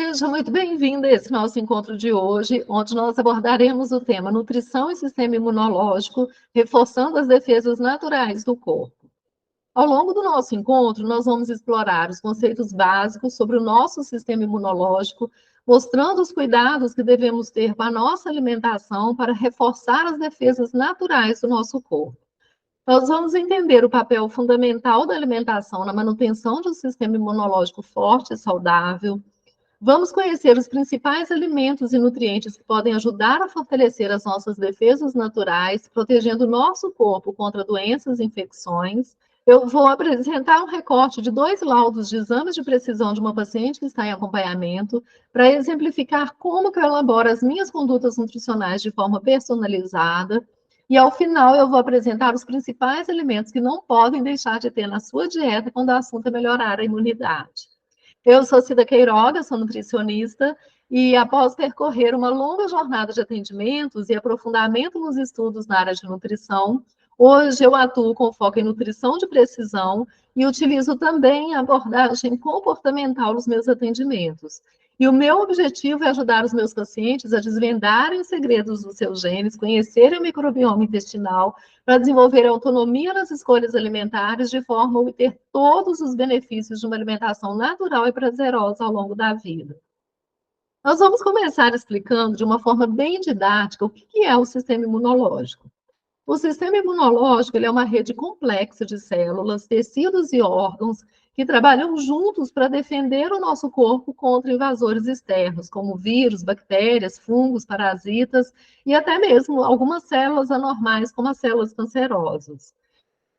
Seja muito bem-vinda a esse nosso encontro de hoje, onde nós abordaremos o tema nutrição e sistema imunológico, reforçando as defesas naturais do corpo. Ao longo do nosso encontro, nós vamos explorar os conceitos básicos sobre o nosso sistema imunológico, mostrando os cuidados que devemos ter com a nossa alimentação para reforçar as defesas naturais do nosso corpo. Nós vamos entender o papel fundamental da alimentação na manutenção de um sistema imunológico forte e saudável. Vamos conhecer os principais alimentos e nutrientes que podem ajudar a fortalecer as nossas defesas naturais, protegendo o nosso corpo contra doenças e infecções. Eu vou apresentar um recorte de 2 laudos de exames de precisão de uma paciente que está em acompanhamento, para exemplificar como que eu elaboro as minhas condutas nutricionais de forma personalizada. E ao final eu vou apresentar os principais alimentos que não podem deixar de ter na sua dieta quando o assunto é melhorar a imunidade. Eu sou Cida Queiroga, sou nutricionista, e após percorrer uma longa jornada de atendimentos e aprofundamento nos estudos na área de nutrição, hoje eu atuo com foco em nutrição de precisão e utilizo também a abordagem comportamental nos meus atendimentos. E o meu objetivo é ajudar os meus pacientes a desvendarem os segredos dos seus genes, conhecerem o microbioma intestinal, para desenvolver autonomia nas escolhas alimentares, de forma a obter todos os benefícios de uma alimentação natural e prazerosa ao longo da vida. Nós vamos começar explicando de uma forma bem didática o que é o sistema imunológico. O sistema imunológico ele é uma rede complexa de células, tecidos e órgãos que trabalham juntos para defender o nosso corpo contra invasores externos, como vírus, bactérias, fungos, parasitas e até mesmo algumas células anormais, como as células cancerosas.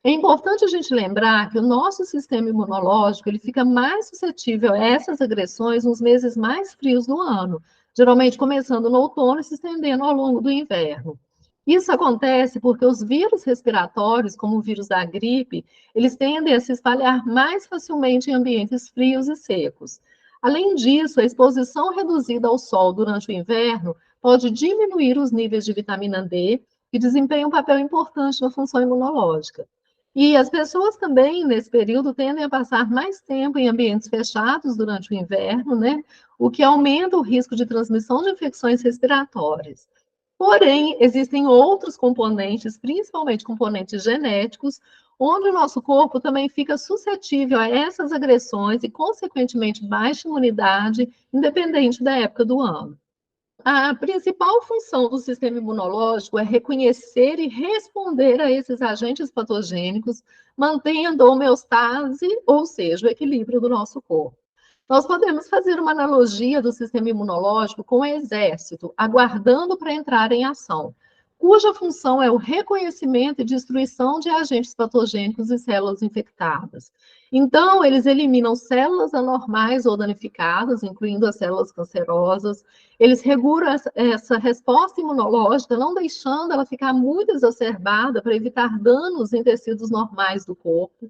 É importante a gente lembrar que o nosso sistema imunológico ele fica mais suscetível a essas agressões nos meses mais frios do ano, geralmente começando no outono e se estendendo ao longo do inverno. Isso acontece porque os vírus respiratórios, como o vírus da gripe, eles tendem a se espalhar mais facilmente em ambientes frios e secos. Além disso, a exposição reduzida ao sol durante o inverno pode diminuir os níveis de vitamina D, que desempenha um papel importante na função imunológica. E as pessoas também, nesse período, tendem a passar mais tempo em ambientes fechados durante o inverno, né? O que aumenta o risco de transmissão de infecções respiratórias. Porém, existem outros componentes, principalmente componentes genéticos, onde o nosso corpo também fica suscetível a essas agressões e, consequentemente, baixa imunidade, independente da época do ano. A principal função do sistema imunológico é reconhecer e responder a esses agentes patogênicos, mantendo a homeostase, ou seja, o equilíbrio do nosso corpo. Nós podemos fazer uma analogia do sistema imunológico com o exército, aguardando para entrar em ação, cuja função é o reconhecimento e destruição de agentes patogênicos e células infectadas. Então, eles eliminam células anormais ou danificadas, incluindo as células cancerosas. Eles regulam essa resposta imunológica, não deixando ela ficar muito exacerbada para evitar danos em tecidos normais do corpo.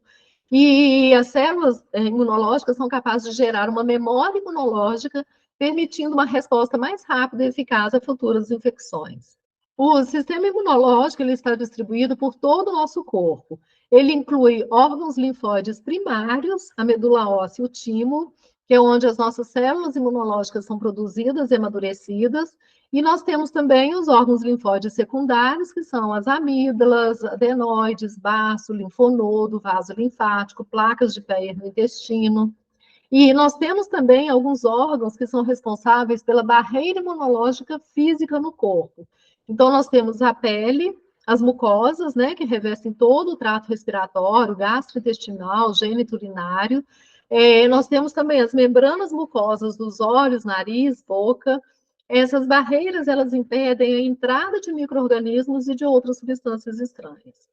E as células imunológicas são capazes de gerar uma memória imunológica, permitindo uma resposta mais rápida e eficaz a futuras infecções. O sistema imunológico ele está distribuído por todo o nosso corpo. Ele inclui órgãos linfóides primários, a medula óssea e o timo, que é onde as nossas células imunológicas são produzidas e amadurecidas, e nós temos também os órgãos linfóides secundários, que são as amígdalas, adenoides, baço, linfonodo, vaso linfático, placas de Peyer no intestino. E nós temos também alguns órgãos que são responsáveis pela barreira imunológica física no corpo. Então, nós temos a pele, as mucosas, né, que revestem todo o trato respiratório, gastrointestinal, geniturinário. Nós temos também as membranas mucosas dos olhos, nariz, boca. Essas barreiras, elas impedem a entrada de micro-organismos e de outras substâncias estranhas.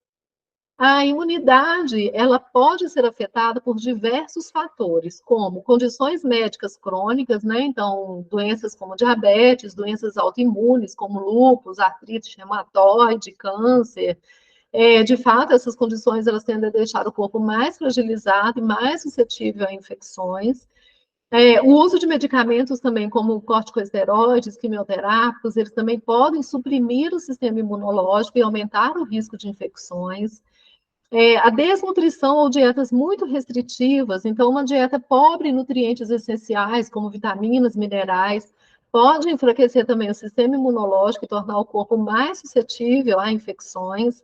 A imunidade, ela pode ser afetada por diversos fatores, como condições médicas crônicas, né? Então, doenças como diabetes, doenças autoimunes, como lúpus, artrite reumatoide, câncer. De fato, essas condições, elas tendem a deixar o corpo mais fragilizado e mais suscetível a infecções. O uso de medicamentos também, como corticosteroides, quimioterápicos, eles também podem suprimir o sistema imunológico e aumentar o risco de infecções. A desnutrição ou dietas muito restritivas, então uma dieta pobre em nutrientes essenciais, como vitaminas, minerais, pode enfraquecer também o sistema imunológico e tornar o corpo mais suscetível a infecções.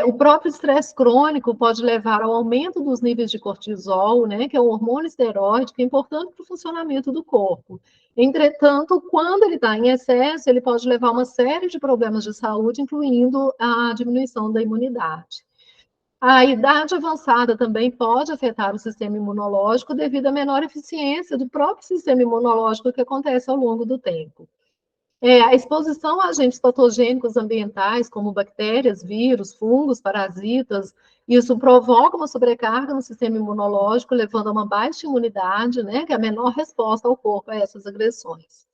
O próprio estresse crônico pode levar ao aumento dos níveis de cortisol, né, que é um hormônio esteroide, que é importante para o funcionamento do corpo. Entretanto, quando ele está em excesso, ele pode levar a uma série de problemas de saúde, incluindo a diminuição da imunidade. A idade avançada também pode afetar o sistema imunológico devido à menor eficiência do próprio sistema imunológico que acontece ao longo do tempo. A exposição a agentes patogênicos ambientais, como bactérias, vírus, fungos, parasitas, isso provoca uma sobrecarga no sistema imunológico, levando a uma baixa imunidade, né, que é a menor resposta ao corpo a essas agressões.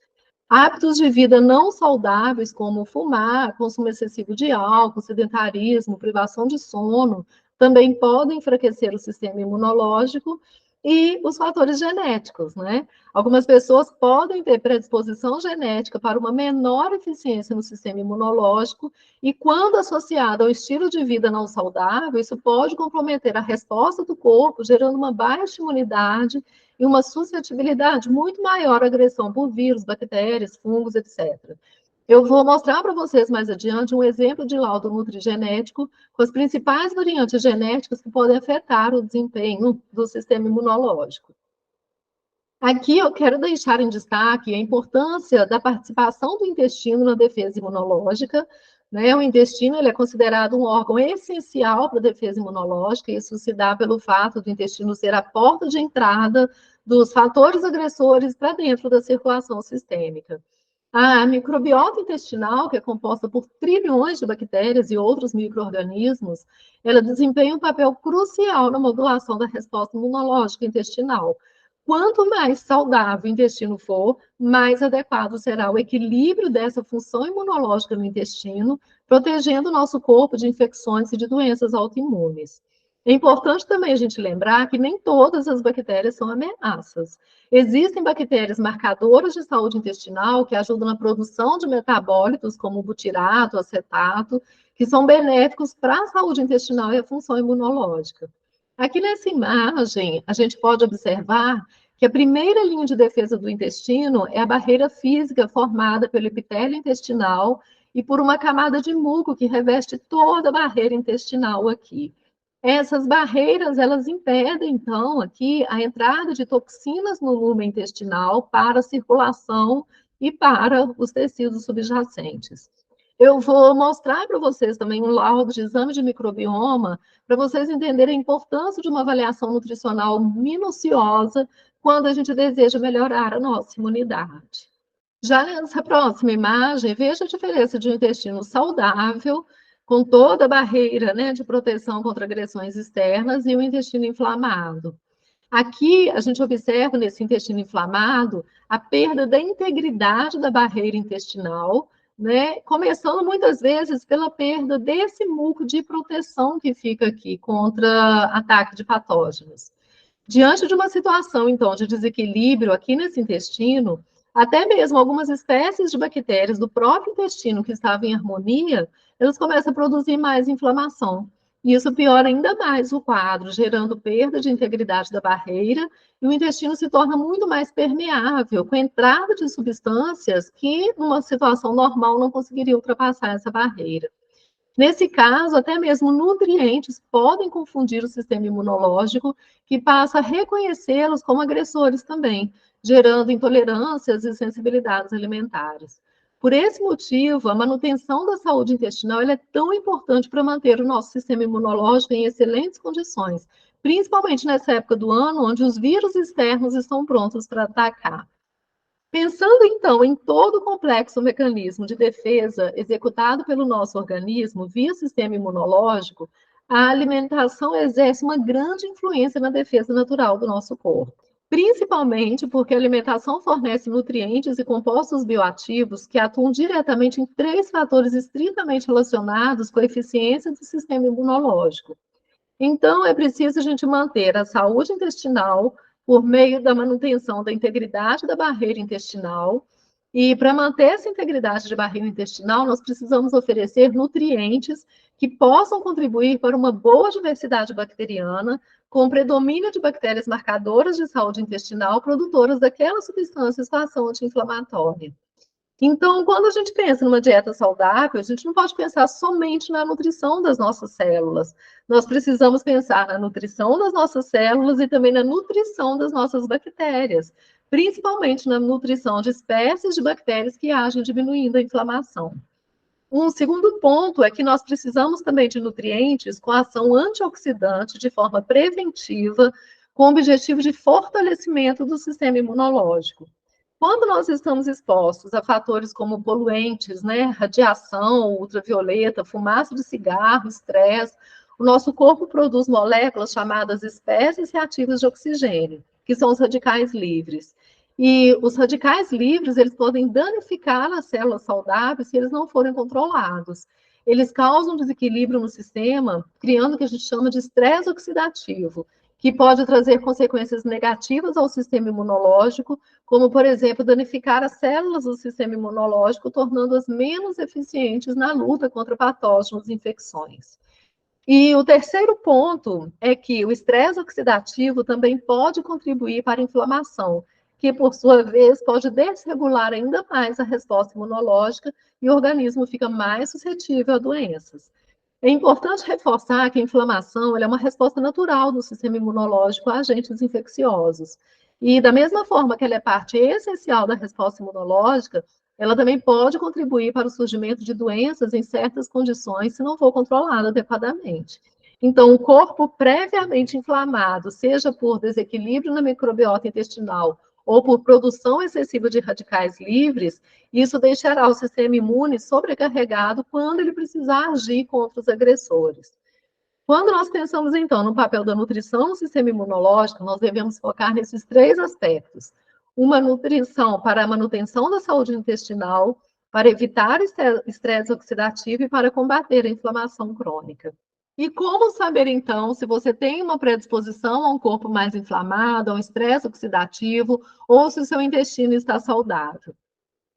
Hábitos de vida não saudáveis, como fumar, consumo excessivo de álcool, sedentarismo, privação de sono, também podem enfraquecer o sistema imunológico e os fatores genéticos, né? Algumas pessoas podem ter predisposição genética para uma menor eficiência no sistema imunológico e, quando associado ao estilo de vida não saudável, isso pode comprometer a resposta do corpo, gerando uma baixa imunidade e uma suscetibilidade muito maior à agressão por vírus, bactérias, fungos, etc. Eu vou mostrar para vocês mais adiante um exemplo de laudo nutrigenético com as principais variantes genéticas que podem afetar o desempenho do sistema imunológico. Aqui eu quero deixar em destaque a importância da participação do intestino na defesa imunológica. Né? O intestino ele é considerado um órgão essencial para a defesa imunológica, e isso se dá pelo fato do intestino ser a porta de entrada dos fatores agressores para dentro da circulação sistêmica. A microbiota intestinal, que é composta por trilhões de bactérias e outros micro-organismos, ela desempenha um papel crucial na modulação da resposta imunológica intestinal. Quanto mais saudável o intestino for, mais adequado será o equilíbrio dessa função imunológica no intestino, protegendo o nosso corpo de infecções e de doenças autoimunes. É importante também a gente lembrar que nem todas as bactérias são ameaças. Existem bactérias marcadoras de saúde intestinal que ajudam na produção de metabólitos, como o butirato, o acetato, que são benéficos para a saúde intestinal e a função imunológica. Aqui nessa imagem, a gente pode observar que a primeira linha de defesa do intestino é a barreira física formada pelo epitélio intestinal e por uma camada de muco que reveste toda a barreira intestinal aqui. Essas barreiras, elas impedem, então, aqui a entrada de toxinas no lumen intestinal para a circulação e para os tecidos subjacentes. Eu vou mostrar para vocês também um laudo de exame de microbioma, para vocês entenderem a importância de uma avaliação nutricional minuciosa quando a gente deseja melhorar a nossa imunidade. Já nessa próxima imagem, veja a diferença de um intestino saudável, com toda a barreira, né, de proteção contra agressões externas, e o intestino inflamado. Aqui, a gente observa nesse intestino inflamado a perda da integridade da barreira intestinal, né, começando muitas vezes pela perda desse muco de proteção que fica aqui contra ataque de patógenos. Diante de uma situação, então, de desequilíbrio aqui nesse intestino, até mesmo algumas espécies de bactérias do próprio intestino que estavam em harmonia, elas começam a produzir mais inflamação. E isso piora ainda mais o quadro, gerando perda de integridade da barreira, e o intestino se torna muito mais permeável, com a entrada de substâncias que, numa situação normal, não conseguiriam ultrapassar essa barreira. Nesse caso, até mesmo nutrientes podem confundir o sistema imunológico, que passa a reconhecê-los como agressores também, gerando intolerâncias e sensibilidades alimentares. Por esse motivo, a manutenção da saúde intestinal é tão importante para manter o nosso sistema imunológico em excelentes condições, principalmente nessa época do ano, onde os vírus externos estão prontos para atacar. Pensando, então, em todo o complexo mecanismo de defesa executado pelo nosso organismo via sistema imunológico, a alimentação exerce uma grande influência na defesa natural do nosso corpo. Principalmente porque a alimentação fornece nutrientes e compostos bioativos que atuam diretamente em três fatores estritamente relacionados com a eficiência do sistema imunológico. Então, é preciso a gente manter a saúde intestinal por meio da manutenção da integridade da barreira intestinal, E para manter essa integridade de barreira intestinal, nós precisamos oferecer nutrientes que possam contribuir para uma boa diversidade bacteriana, com predomínio de bactérias marcadoras de saúde intestinal, produtoras daquelas substâncias com ação anti-inflamatória. Então, quando a gente pensa numa dieta saudável, a gente não pode pensar somente na nutrição das nossas células. Nós precisamos pensar na nutrição das nossas células e também na nutrição das nossas bactérias, principalmente na nutrição de espécies de bactérias que agem diminuindo a inflamação. Um segundo ponto é que nós precisamos também de nutrientes com ação antioxidante de forma preventiva, com o objetivo de fortalecimento do sistema imunológico. Quando nós estamos expostos a fatores como poluentes, né, radiação ultravioleta, fumaça de cigarro, estresse, o nosso corpo produz moléculas chamadas espécies reativas de oxigênio, que são os radicais livres. E os radicais livres, eles podem danificar as células saudáveis se eles não forem controlados. Eles causam desequilíbrio no sistema, criando o que a gente chama de estresse oxidativo, que pode trazer consequências negativas ao sistema imunológico, como, por exemplo, danificar as células do sistema imunológico, tornando-as menos eficientes na luta contra patógenos e infecções. E o terceiro ponto é que o estresse oxidativo também pode contribuir para a inflamação, que, por sua vez, pode desregular ainda mais a resposta imunológica e o organismo fica mais suscetível a doenças. É importante reforçar que a inflamação é uma resposta natural do sistema imunológico a agentes infecciosos. E da mesma forma que ela é parte essencial da resposta imunológica, ela também pode contribuir para o surgimento de doenças em certas condições se não for controlada adequadamente. Então, o corpo previamente inflamado, seja por desequilíbrio na microbiota intestinal ou por produção excessiva de radicais livres, isso deixará o sistema imune sobrecarregado quando ele precisar agir contra os agressores. Quando nós pensamos, então, no papel da nutrição no sistema imunológico, nós devemos focar nesses três aspectos. Uma nutrição para a manutenção da saúde intestinal, para evitar estresse oxidativo e para combater a inflamação crônica. E como saber, então, se você tem uma predisposição a um corpo mais inflamado, a um estresse oxidativo, ou se o seu intestino está saudável?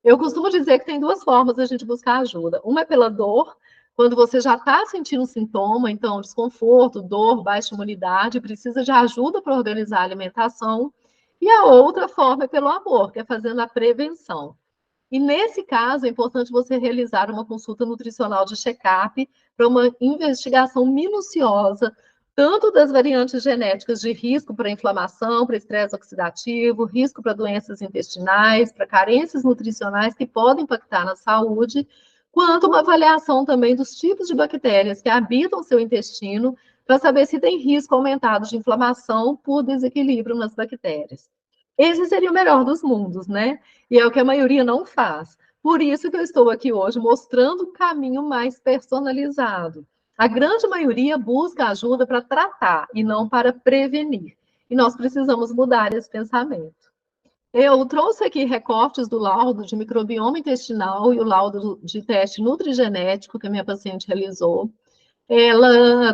Eu costumo dizer que tem duas formas da gente buscar ajuda. Uma é pela dor, quando você já está sentindo um sintoma, então desconforto, dor, baixa imunidade, precisa de ajuda para organizar a alimentação. E a outra forma é pelo amor, que é fazendo a prevenção. E nesse caso, é importante você realizar uma consulta nutricional de check-up para uma investigação minuciosa, tanto das variantes genéticas de risco para inflamação, para estresse oxidativo, risco para doenças intestinais, para carências nutricionais que podem impactar na saúde, quanto uma avaliação também dos tipos de bactérias que habitam seu intestino, para saber se tem risco aumentado de inflamação por desequilíbrio nas bactérias. Esse seria o melhor dos mundos, né? E é o que a maioria não faz. Por isso que eu estou aqui hoje mostrando o caminho mais personalizado. A grande maioria busca ajuda para tratar e não para prevenir. E nós precisamos mudar esse pensamento. Eu trouxe aqui recortes do laudo de microbioma intestinal e o laudo de teste nutrigenético que a minha paciente realizou.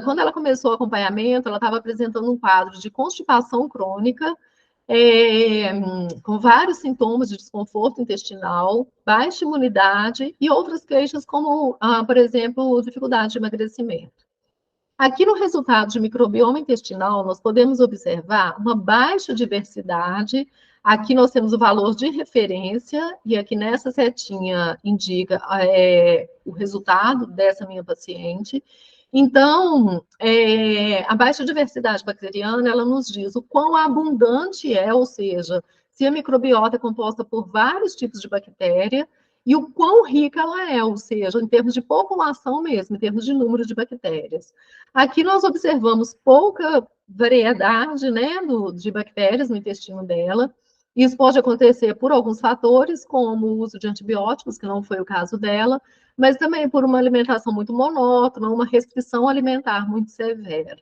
Quando ela começou o acompanhamento, ela estava apresentando um quadro de constipação crônica, com vários sintomas de desconforto intestinal, baixa imunidade e outras queixas, como, por exemplo, dificuldade de emagrecimento. Aqui no resultado de microbioma intestinal, nós podemos observar uma baixa diversidade. Aqui nós temos o valor de referência, e aqui nessa setinha indica o resultado dessa minha paciente. Então, a baixa diversidade bacteriana, ela nos diz o quão abundante é, ou seja, se a microbiota é composta por vários tipos de bactéria, e o quão rica ela é, ou seja, em termos de população mesmo, em termos de número de bactérias. Aqui nós observamos pouca variedade, né, de bactérias no intestino dela. Isso pode acontecer por alguns fatores, como o uso de antibióticos, que não foi o caso dela, mas também por uma alimentação muito monótona, uma restrição alimentar muito severa.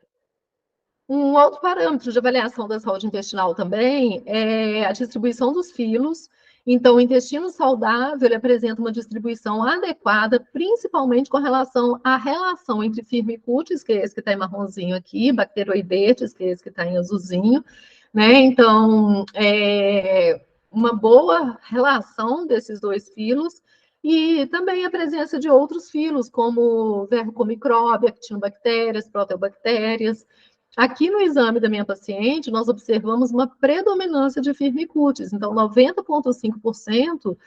Um outro parâmetro de avaliação da saúde intestinal também é a distribuição dos filos. Então, o intestino saudável ele apresenta uma distribuição adequada, principalmente com relação à relação entre firmicutes, que é esse que está em marronzinho aqui, bacteroidetes, que é esse que está em azulzinho, né? Então, uma boa relação desses dois filos, e também a presença de outros filos, como Verrucomicróbia, actinobactérias, proteobactérias. Aqui no exame da minha paciente, nós observamos uma predominância de Firmicutes, então 90,5%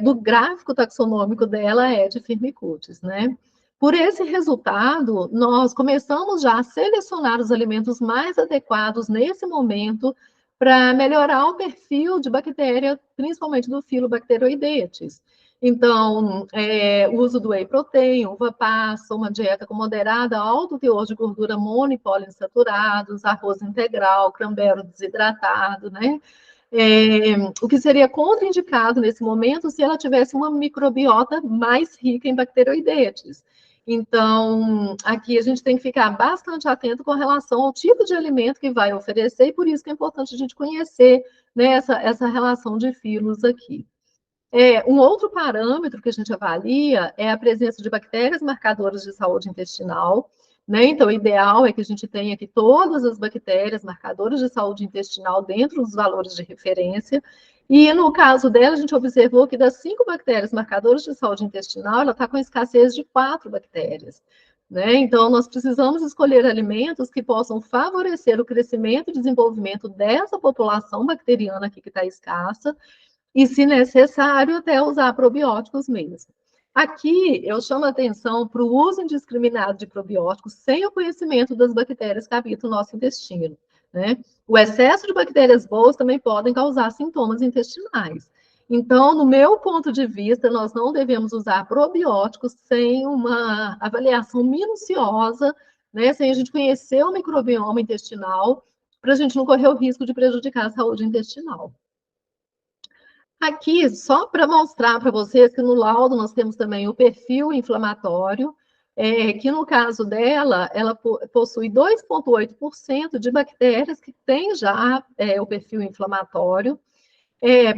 do gráfico taxonômico dela é de Firmicutes, né? Por esse resultado, nós começamos já a selecionar os alimentos mais adequados nesse momento para melhorar o perfil de bactéria, principalmente do filo Bacteroidetes. Então, o uso do whey protein, uva passa, uma dieta com moderada, alto teor de gordura mono e poliinsaturados, arroz integral, cranberry desidratado, né? O que seria contraindicado nesse momento se ela tivesse uma microbiota mais rica em bacteroidetes. Então, aqui a gente tem que ficar bastante atento com relação ao tipo de alimento que vai oferecer, e por isso que é importante a gente conhecer, né, essa relação de filos aqui. Um outro parâmetro que a gente avalia é a presença de bactérias marcadoras de saúde intestinal, né? Então, o ideal é que a gente tenha aqui todas as bactérias marcadoras de saúde intestinal dentro dos valores de referência. E no caso dela, a gente observou que das 5 bactérias marcadoras de saúde intestinal, ela está com escassez de 4 bactérias. Né? Então, nós precisamos escolher alimentos que possam favorecer o crescimento e desenvolvimento dessa população bacteriana aqui que está escassa, e, se necessário, até usar probióticos mesmo. Aqui, eu chamo a atenção para o uso indiscriminado de probióticos sem o conhecimento das bactérias que habitam o nosso intestino, né? O excesso de bactérias boas também podem causar sintomas intestinais. Então, no meu ponto de vista, nós não devemos usar probióticos sem uma avaliação minuciosa, né? Sem a gente conhecer o microbioma intestinal, para a gente não correr o risco de prejudicar a saúde intestinal. Aqui, só para mostrar para vocês que no laudo nós temos também o perfil inflamatório, que no caso dela, ela possui 2,8% de bactérias que têm já o perfil inflamatório,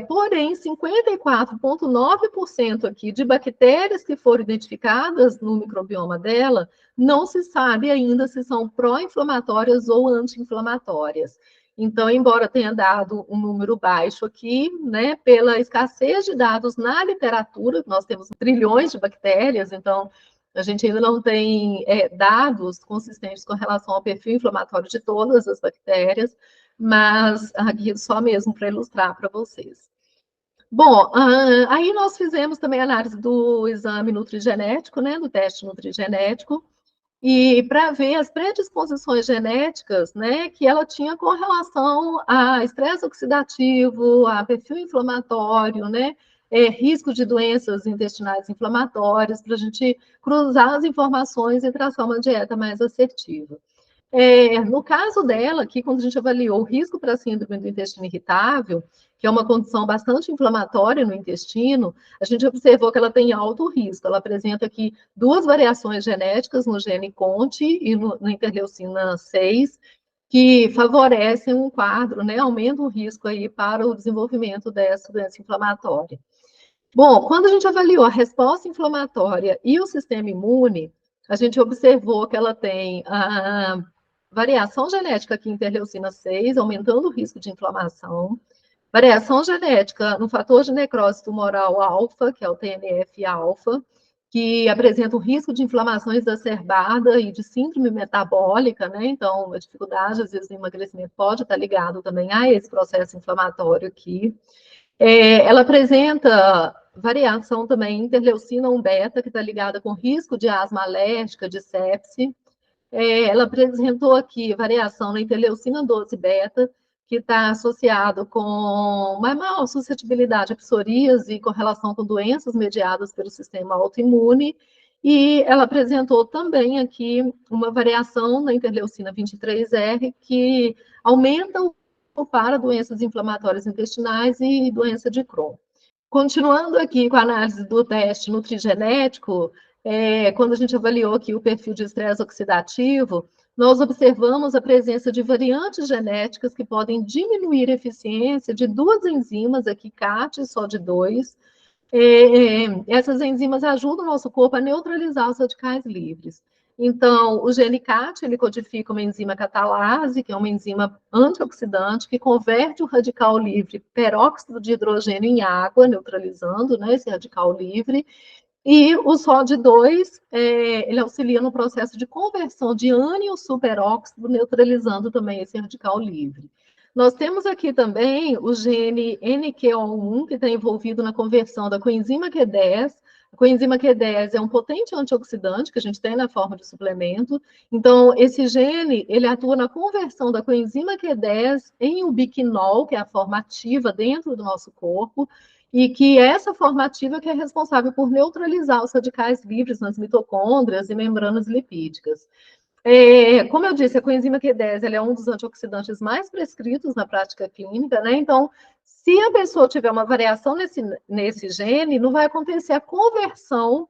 porém, 54,9% aqui de bactérias que foram identificadas no microbioma dela, não se sabe ainda se são pró-inflamatórias ou anti-inflamatórias. Então, embora tenha dado um número baixo aqui, né, pela escassez de dados na literatura, nós temos trilhões de bactérias, então a gente ainda não tem dados consistentes com relação ao perfil inflamatório de todas as bactérias, mas aqui só mesmo para ilustrar para vocês. Bom, aí nós fizemos também análise do exame nutrigenético, né, do teste nutrigenético, e para ver as predisposições genéticas, né, que ela tinha com relação a estresse oxidativo, a perfil inflamatório, né, risco de doenças intestinais inflamatórias, para a gente cruzar as informações e traçar uma dieta mais assertiva. No caso dela, aqui, quando a gente avaliou o risco para a síndrome do intestino irritável, que é uma condição bastante inflamatória no intestino, a gente observou que ela tem alto risco. Ela apresenta aqui 2 variações genéticas no gene CONT e na interleucina 6, que favorecem um quadro, né, aumentam o risco aí para o desenvolvimento dessa doença inflamatória. Bom, quando a gente avaliou a resposta inflamatória e o sistema imune, a gente observou que ela tem a variação genética aqui em interleucina 6, aumentando o risco de inflamação, variação genética no fator de necrose tumoral alfa, que é o TNF-alfa, que apresenta o risco de inflamação exacerbada e de síndrome metabólica, né? Então, a dificuldade, às vezes, no emagrecimento pode estar ligado também a esse processo inflamatório aqui. Ela apresenta variação também interleucina 1 beta, que está ligada com risco de asma alérgica, de sepse. Ela apresentou aqui variação na interleucina 12 beta, que está associado com uma maior suscetibilidade a psoríase e correlação com doenças mediadas pelo sistema autoimune. E ela apresentou também aqui uma variação na interleucina 23R, que aumenta para doenças inflamatórias intestinais e doença de Crohn. Continuando aqui com a análise do teste nutrigenético, quando a gente avaliou aqui o perfil de estresse oxidativo, nós observamos a presença de variantes genéticas que podem diminuir a eficiência de 2 enzimas, aqui CAT só de 2. Essas enzimas ajudam o nosso corpo a neutralizar os radicais livres. Então, o gene CAT, ele codifica uma enzima catalase, que é uma enzima antioxidante, que converte o radical livre peróxido de hidrogênio em água, neutralizando, né, esse radical livre. E o SOD2, ele auxilia no processo de conversão de ânion superóxido, neutralizando também esse radical livre. Nós temos aqui também o gene NQO1, que está envolvido na conversão da coenzima Q10. A coenzima Q10 é um potente antioxidante que a gente tem na forma de suplemento. Então, esse gene, ele atua na conversão da coenzima Q10 em ubiquinol, que é a forma ativa dentro do nosso corpo, e que essa formativa que é responsável por neutralizar os radicais livres nas mitocôndrias e membranas lipídicas. Como eu disse, a coenzima Q10 é um dos antioxidantes mais prescritos na prática clínica, né? Então, se a pessoa tiver uma variação nesse gene, não vai acontecer a conversão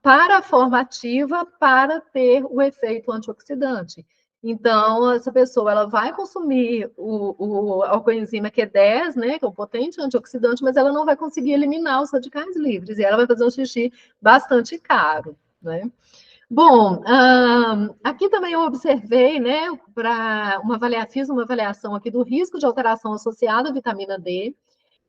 para a forma ativa para ter o efeito antioxidante. Então, essa pessoa ela vai consumir a coenzima Q10, né, que é um potente antioxidante, mas ela não vai conseguir eliminar os radicais livres, e ela vai fazer um xixi bastante caro, né? Bom, aqui também eu observei, né, fiz uma avaliação aqui do risco de alteração associada à vitamina D.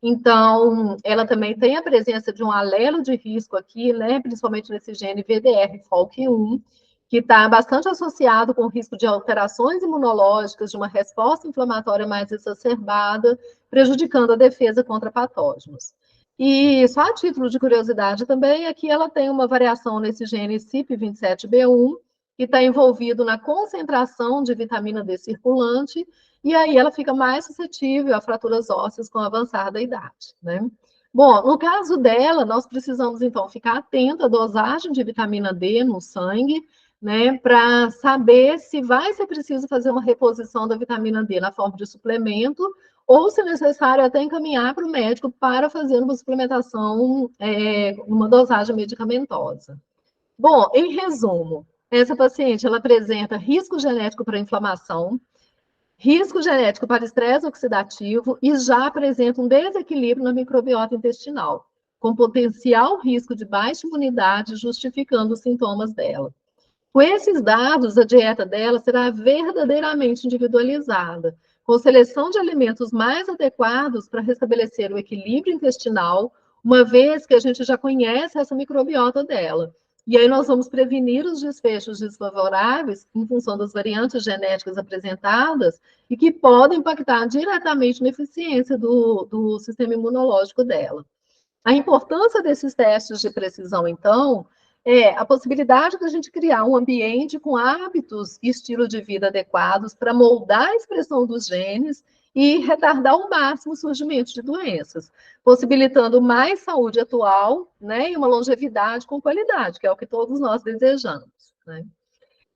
Então, ela também tem a presença de um alelo de risco aqui, né, principalmente nesse gene VDR-FOLC1, que está bastante associado com o risco de alterações imunológicas, de uma resposta inflamatória mais exacerbada, prejudicando a defesa contra patógenos. E só a título de curiosidade também, aqui ela tem uma variação nesse gene CYP27B1, que está envolvido na concentração de vitamina D circulante, e aí ela fica mais suscetível a fraturas ósseas com o avançar da idade, né? Bom, no caso dela, nós precisamos, então, ficar atento à dosagem de vitamina D no sangue, né, para saber se vai ser preciso fazer uma reposição da vitamina D na forma de suplemento, ou, se necessário, até encaminhar para o médico para fazer uma suplementação, uma dosagem medicamentosa. Bom, em resumo, essa paciente, ela apresenta risco genético para inflamação, risco genético para estresse oxidativo e já apresenta um desequilíbrio na microbiota intestinal, com potencial risco de baixa imunidade, justificando os sintomas dela. Com esses dados, a dieta dela será verdadeiramente individualizada, com seleção de alimentos mais adequados para restabelecer o equilíbrio intestinal, uma vez que a gente já conhece essa microbiota dela. E aí nós vamos prevenir os desfechos desfavoráveis em função das variantes genéticas apresentadas e que podem impactar diretamente na eficiência do sistema imunológico dela. A importância desses testes de precisão, então, é a possibilidade de a gente criar um ambiente com hábitos e estilo de vida adequados para moldar a expressão dos genes e retardar ao máximo o surgimento de doenças, possibilitando mais saúde atual, né, e uma longevidade com qualidade, que é o que todos nós desejamos, né?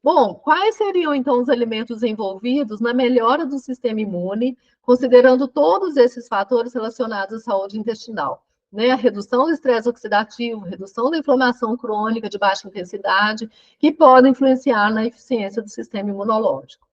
Bom, quais seriam então os alimentos envolvidos na melhora do sistema imune, considerando todos esses fatores relacionados à saúde intestinal? Né, a redução do estresse oxidativo, redução da inflamação crônica de baixa intensidade, que podem influenciar na eficiência do sistema imunológico.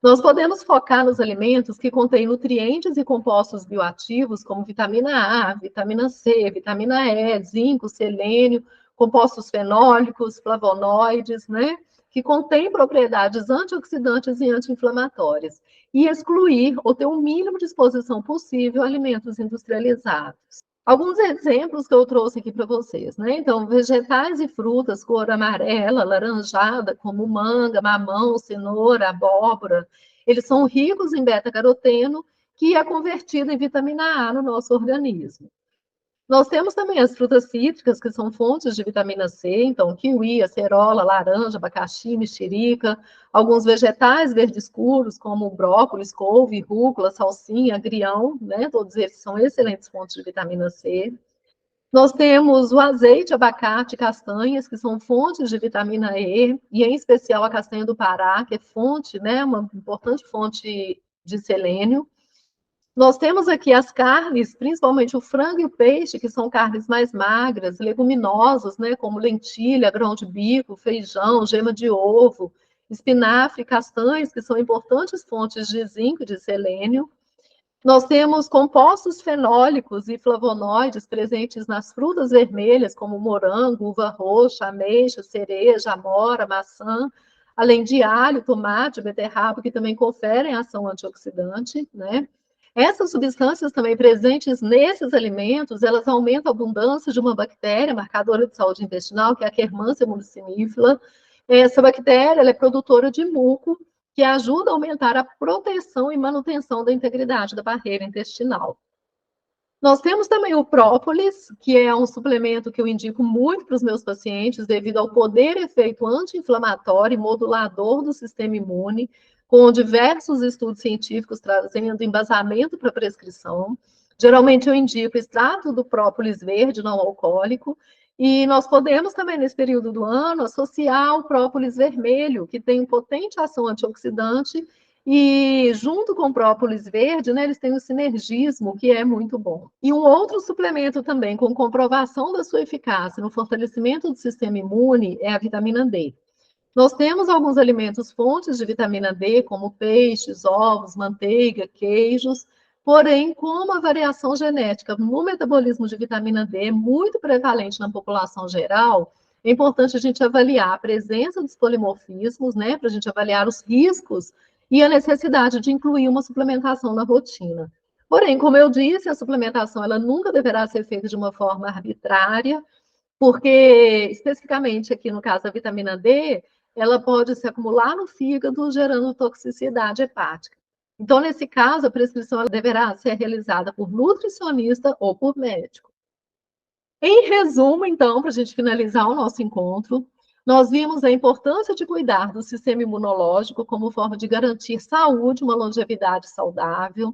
Nós podemos focar nos alimentos que contêm nutrientes e compostos bioativos, como vitamina A, vitamina C, vitamina E, zinco, selênio, compostos fenólicos, flavonoides, né? Que contêm propriedades antioxidantes e anti-inflamatórias. E excluir ou ter o mínimo de exposição possível a alimentos industrializados. Alguns exemplos que eu trouxe aqui para vocês, né? Então, vegetais e frutas, cor amarela, laranjada, como manga, mamão, cenoura, abóbora, eles são ricos em beta-caroteno, que é convertido em vitamina A no nosso organismo. Nós temos também as frutas cítricas, que são fontes de vitamina C, então kiwi, acerola, laranja, abacaxi, mexerica, alguns vegetais verdes escuros, como brócolis, couve, rúcula, salsinha, agrião, né? Todos eles são excelentes fontes de vitamina C. Nós temos o azeite, abacate, castanhas, que são fontes de vitamina E, e em especial a castanha do Pará, que é fonte, né? Uma importante fonte de selênio. Nós temos aqui as carnes, principalmente o frango e o peixe, que são carnes mais magras, leguminosas, né, como lentilha, grão de bico, feijão, gema de ovo, espinafre, castanhas, que são importantes fontes de zinco e de selênio. Nós temos compostos fenólicos e flavonoides presentes nas frutas vermelhas, como morango, uva roxa, ameixa, cereja, amora, maçã, além de alho, tomate, beterraba, que também conferem ação antioxidante, né? Essas substâncias também presentes nesses alimentos, elas aumentam a abundância de uma bactéria marcadora de saúde intestinal, que é a Quermansia multissinifila. Essa bactéria, ela é produtora de muco, que ajuda a aumentar a proteção e manutenção da integridade da barreira intestinal. Nós temos também o própolis, que é um suplemento que eu indico muito para os meus pacientes, devido ao poder e efeito anti-inflamatório e modulador do sistema imune, com diversos estudos científicos trazendo embasamento para a prescrição. Geralmente eu indico extrato do própolis verde não alcoólico, e nós podemos também, nesse período do ano, associar o própolis vermelho, que tem potente ação antioxidante, e junto com o própolis verde, né, eles têm um sinergismo que é muito bom. E um outro suplemento também com comprovação da sua eficácia no fortalecimento do sistema imune é a vitamina D. Nós temos alguns alimentos fontes de vitamina D, como peixes, ovos, manteiga, queijos, porém, como a variação genética no metabolismo de vitamina D é muito prevalente na população geral, é importante a gente avaliar a presença dos polimorfismos, né, para a gente avaliar os riscos e a necessidade de incluir uma suplementação na rotina. Porém, como eu disse, a suplementação ela nunca deverá ser feita de uma forma arbitrária, porque, especificamente aqui no caso da vitamina D, ela pode se acumular no fígado, gerando toxicidade hepática. Então, nesse caso, a prescrição ela deverá ser realizada por nutricionista ou por médico. Em resumo, então, para a gente finalizar o nosso encontro, nós vimos a importância de cuidar do sistema imunológico como forma de garantir saúde, uma longevidade saudável.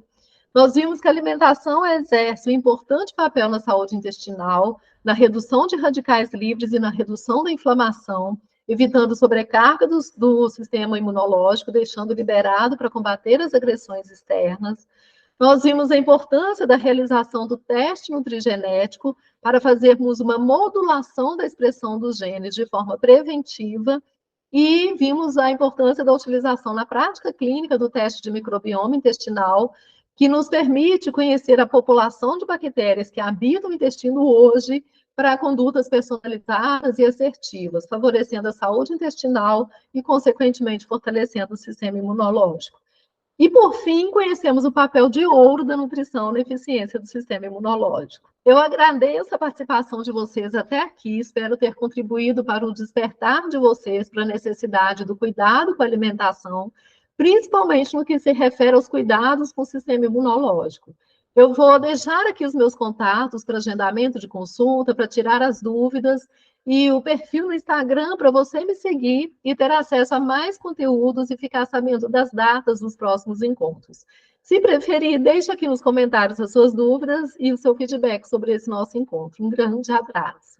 Nós vimos que a alimentação exerce um importante papel na saúde intestinal, na redução de radicais livres e na redução da inflamação, evitando sobrecarga do sistema imunológico, deixando liberado para combater as agressões externas. Nós vimos a importância da realização do teste nutrigenético para fazermos uma modulação da expressão dos genes de forma preventiva e vimos a importância da utilização na prática clínica do teste de microbioma intestinal, que nos permite conhecer a população de bactérias que habitam o intestino hoje para condutas personalizadas e assertivas, favorecendo a saúde intestinal e, consequentemente, fortalecendo o sistema imunológico. E, por fim, conhecemos o papel de ouro da nutrição na eficiência do sistema imunológico. Eu agradeço a participação de vocês até aqui, espero ter contribuído para o despertar de vocês para a necessidade do cuidado com a alimentação, principalmente no que se refere aos cuidados com o sistema imunológico. Eu vou deixar aqui os meus contatos para agendamento de consulta, para tirar as dúvidas, e o perfil no Instagram para você me seguir e ter acesso a mais conteúdos e ficar sabendo das datas dos próximos encontros. Se preferir, deixe aqui nos comentários as suas dúvidas e o seu feedback sobre esse nosso encontro. Um grande abraço.